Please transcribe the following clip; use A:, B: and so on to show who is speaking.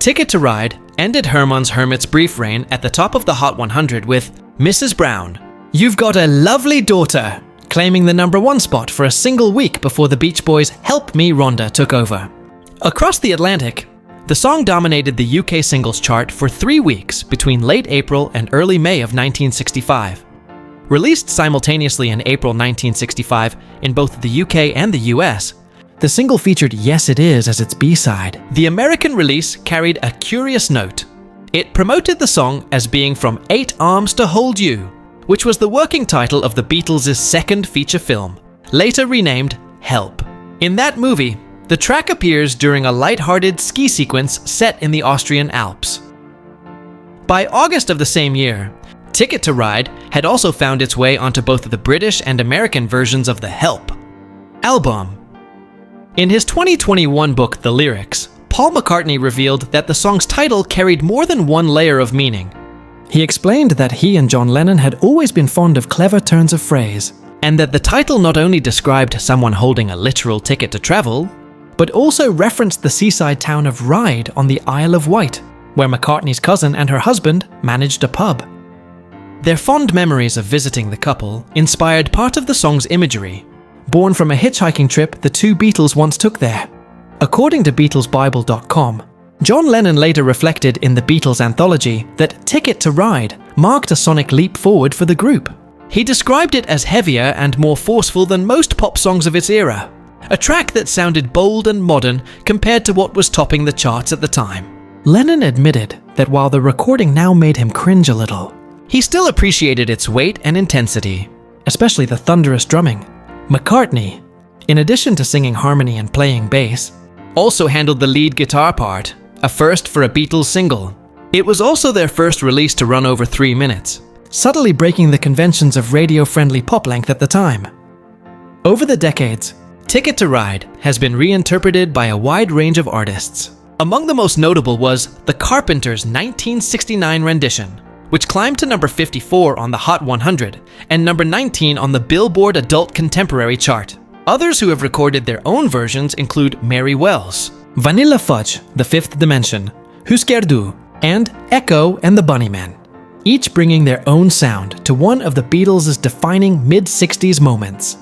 A: Ticket to Ride ended Herman's Hermits' brief reign at the top of the Hot 100 with Mrs. Brown, You've Got a Lovely Daughter, claiming the #1 spot for a single week before the Beach Boys' Help Me Rhonda took over. Across the Atlantic, the song dominated the UK singles chart for 3 weeks between late April and early May of 1965. Released simultaneously in April 1965 in both the UK and the US, the single featured Yes It Is as its B-side. The American release carried a curious note. It promoted the song as being from 8 Arms to Hold You, which was the working title of the Beatles' second feature film, later renamed Help. In that movie, the track appears during a lighthearted ski sequence set in the Austrian Alps. By August of the same year, Ticket to Ride had also found its way onto both the British and American versions of the Help album. In his 2021 book, The Lyrics, Paul McCartney revealed that the song's title carried more than one layer of meaning. He explained that he and John Lennon had always been fond of clever turns of phrase, and that the title not only described someone holding a literal ticket to travel, but also referenced the seaside town of Ryde on the Isle of Wight, where McCartney's cousin and her husband managed a pub. Their fond memories of visiting the couple inspired part of the song's imagery, born from a hitchhiking trip the two Beatles once took there. According to BeatlesBible.com, John Lennon later reflected in the Beatles anthology that Ticket to Ride marked a sonic leap forward for the group. He described it as heavier and more forceful than most pop songs of its era, a track that sounded bold and modern compared to what was topping the charts at the time. Lennon admitted that while the recording now made him cringe a little, he still appreciated its weight and intensity, especially the thunderous drumming. McCartney, in addition to singing harmony and playing bass, also handled the lead guitar part, a first for a Beatles single. It was also their first release to run over 3 minutes, subtly breaking the conventions of radio-friendly pop length at the time. Over the decades, Ticket to Ride has been reinterpreted by a wide range of artists. Among the most notable was The Carpenters' 1969 rendition, which climbed to number 54 on the Hot 100 and number 19 on the Billboard Adult Contemporary chart. Others who have recorded their own versions include Mary Wells, Vanilla Fudge, The Fifth Dimension, Husker Du, and Echo and the Bunnymen, each bringing their own sound to one of the Beatles' defining mid-60s moments.